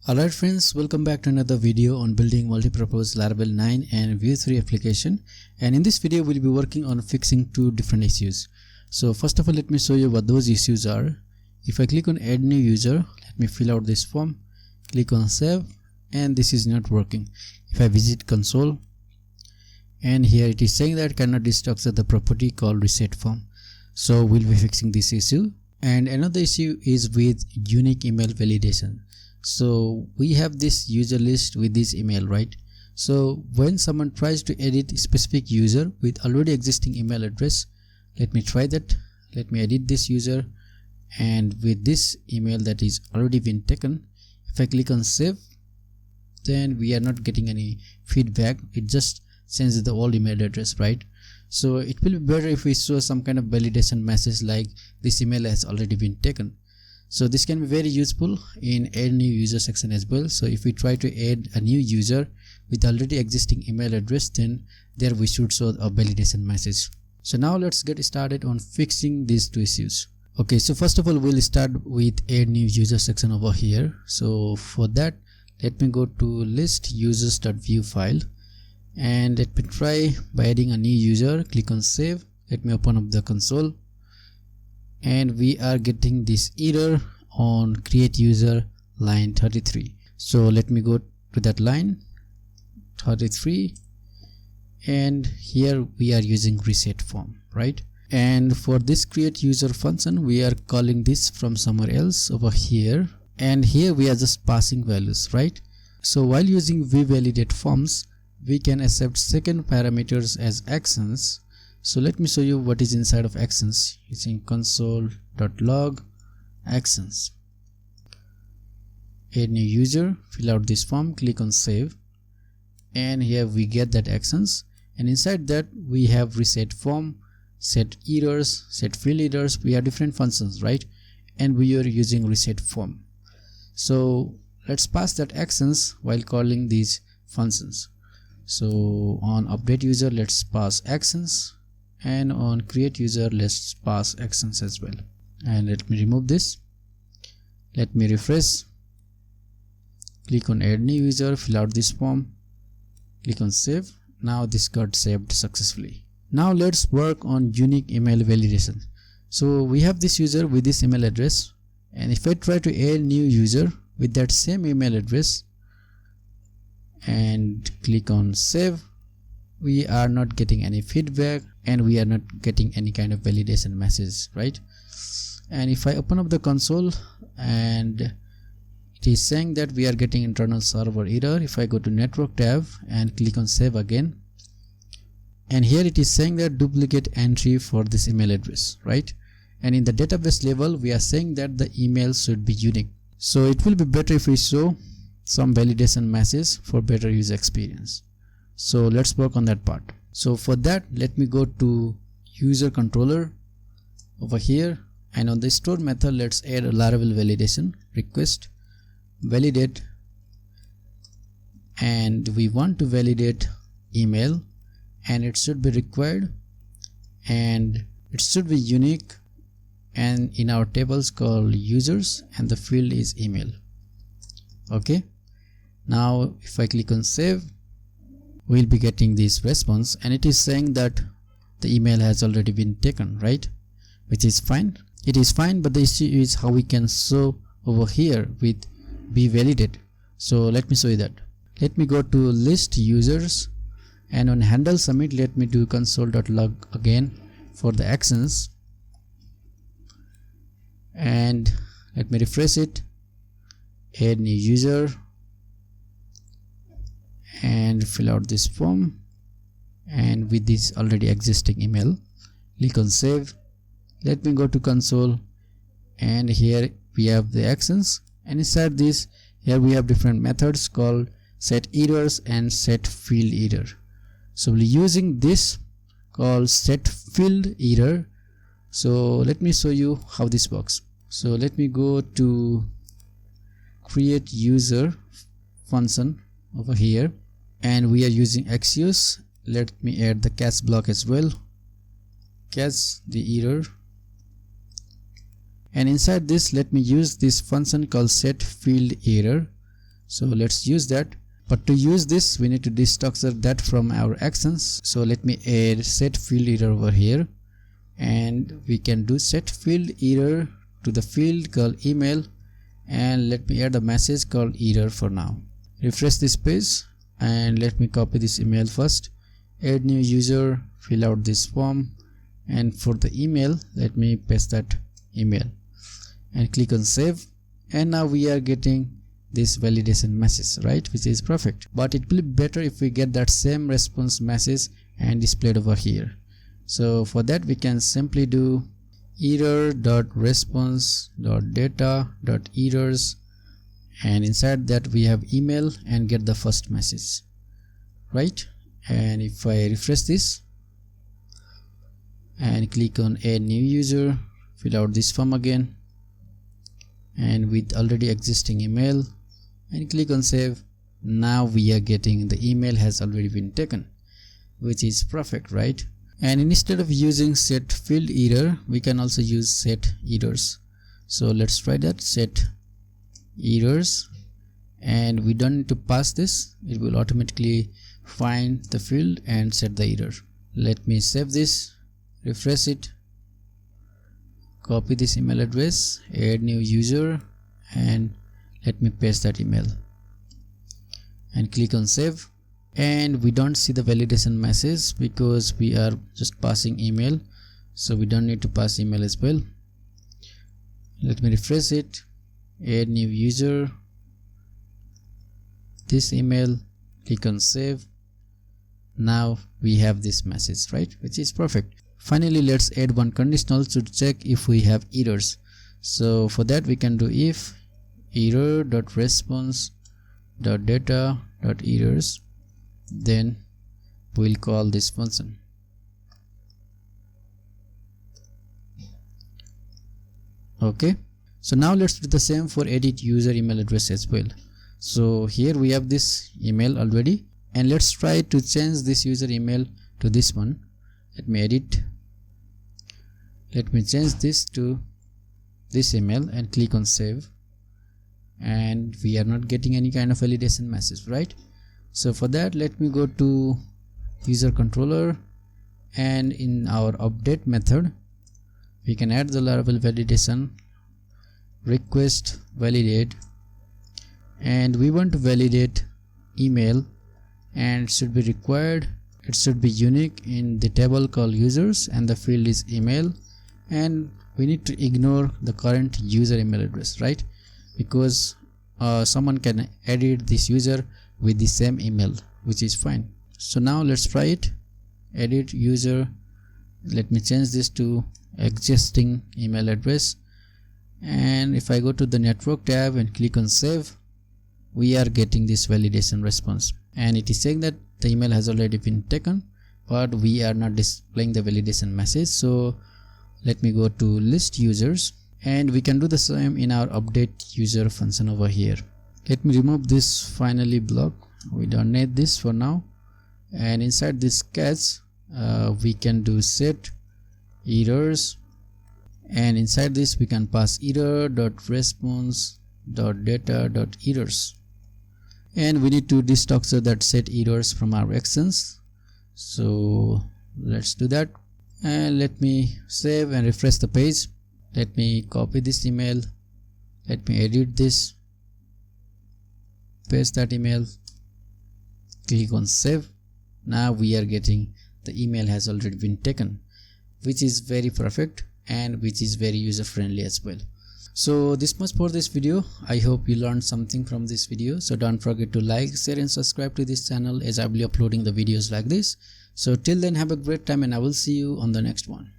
Alright friends, welcome back to another video on building multi-purpose Laravel 9 and Vue 3 application. And in this video we'll be working on fixing two different issues. So first of all, let me show you what those issues are. If I click on add new user, let me fill out this form, click on save, and this is not working. If I visit console, and here it is saying that cannot destructure the property called reset form. So we'll be fixing this issue. And another issue is with unique email validation. So we have this user list with this email, right? So when someone tries to edit a specific user with already existing email address, let me try that. Let me edit this user, and with this email that is already been taken, if I click on save, then we are not getting any feedback. It just sends the old email address, right? So it will be better if we show some kind of validation message like this email has already been taken. So this can be very useful in add new user section as well. So if we try to add a new user with already existing email address, then there we should show a validation message. So now let's get started on fixing these two issues. Okay, so first of all, we'll start with add new user section over here. So for that, let me go to list users.vue file, and let me try by adding a new user. Click on save. Let me open up the console. And we are getting this error on create user line 33. So let me go to that line 33, and here we are using reset form, right? And for this create user function, we are calling this from somewhere else over here, and here we are just passing values, right? So while using VeeValidate forms, we can accept second parameters as actions. So let me show you what is inside of actions using console.log actions. Add new user, fill out this form, click on save, and here we get that actions, and inside that we have reset form, set errors, set field errors. We have different functions, right? And we are using reset form. So let's pass that actions while calling these functions. So on update user, let's pass actions, and on create user, let's pass actions as well. And let me remove this. Let me refresh. Click on add new user, fill out this form, click on save. Now this got saved successfully. Now let's work on unique email validation. So we have this user with this email address, and if I try to add new user with that same email address and click on save, we are not getting any feedback, and we are not getting any kind of validation message, right? And if I open up the console, and it is saying that we are getting internal server error. If I go to network tab and click on save again, and here it is saying that duplicate entry for this email address, right? And in the database level, we are saying that the email should be unique. So it will be better if we show some validation message for better user experience. So let's work on that part. So for that, let me go to user controller over here, and on the store method, let's add a Laravel validation request validate, and we want to validate email, and it should be required, and it should be unique, and in our tables called users, and the field is email. Okay, now if I click on save, we'll be getting this response, and it is saying that the email has already been taken, right? Which is fine. It is fine, but the issue is how we can show over here with VeeValidate. So let me show you that. Let me go to list users, and on handle submit, let me do console.log again for the actions, and let me refresh it, add new user, and fill out this form, and with this already existing email, click on save. Let me go to console, and here we have the actions, and inside this, here we have different methods called set errors and set field error. So we're using this called set field error. So let me show you how this works. So let me go to create user function over here, and we are using Axios. Let me add the catch block as well, catch the error, and inside this let me use this function called set field error. So let's use that. But to use this, we need to destructure that from our actions. So let me add set field error over here, and we can do set field error to the field called email, and let me add a message called error for now. Refresh this page and let me copy this email first. Add new user, fill out this form, and for the email let me paste that email and click on save. And now we are getting this validation message, right, which is perfect. But it will be better if we get that same response message and displayed over here. So for that we can simply do error.response.data.errors, and inside that we have email and get the first message, right? And if I refresh this and click on add new user, fill out this form again, and with already existing email, and click on save, now we are getting the email has already been taken, which is perfect, right? And instead of using set field error, we can also use set errors. So let's try that, set errors, and we don't need to pass this, it will automatically find the field and set the error. Let me save this, refresh it, copy this email address, add new user, and let me paste that email and click on save. And we don't see the validation message because we are just passing email, so we don't need to pass email as well. Let me refresh it, add new user, this email, click on save. Now we have this message, right, which is perfect. Finally, let's add one conditional to check if we have errors. So for that we can do if error.response.data.errors, then we'll call this function. Okay, so now let's do the same for edit user email address as well. So here we have this email already, and let's try to change this user email to this one. Let me edit, let me change this to this email and click on save, and we are not getting any kind of validation message, right? So for that, let me go to user controller, and in our update method we can add the Laravel validation request validate, and we want to validate email, and it should be required, it should be unique in the table called users, and the field is email, and we need to ignore the current user email address, right? Because someone can edit this user with the same email, which is fine. So now let's try it, edit user, let me change this to existing email address, and if I go to the network tab and click on save, we are getting this validation response, and it is saying that the email has already been taken, but we are not displaying the validation message. So let me go to list users, and we can do the same in our update user function over here. Let me remove this finally block, we don't need this for now, and inside this catch we can do set errors, and inside this we can pass error.response.data.errors, and we need to destructure that set errors from our actions. So let's do that, and let me save and refresh the page. Let me copy this email, let me edit this, paste that email, click on save. Now we are getting the email has already been taken, which is very perfect and which is very user friendly as well. So this much for this video. I hope you learned something from this video. So don't forget to like, share and subscribe to this channel, as I will be uploading the videos like this. So till then, have a great time, and I will see you on the next one.